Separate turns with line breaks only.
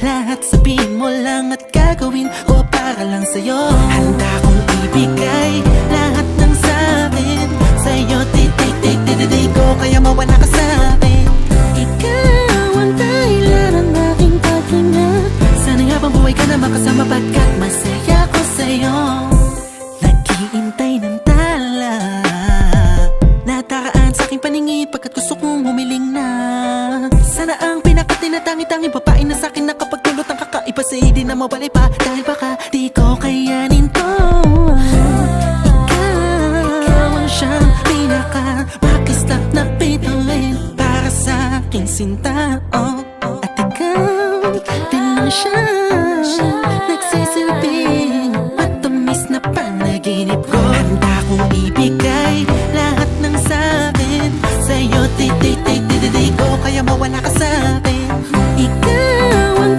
Lahat sabihin mo lang at gagawin ko para lang sa'yo. Handa kong ibigay lahat ng sa'kin sa'yo, di ko kaya mawala ka sa'kin. Ikaw ang dahilan ng aking paghinga. Sana'y habang buhay ka na makasama pagkat masaya ko sa'yo. Naghihintay ng tala, nataraan sa'king paningin pagkat gusto kong humiling na. Sana ang pinakatinatanging babae na sa'kin nakapagdulot ang kakaiba sa'yo di na mawalay pa. Dahil baka di ko kayanin to. Ikaw ang siyang pinakamakislap na bituin para sa'king sinta, oh. At ikaw din lang siya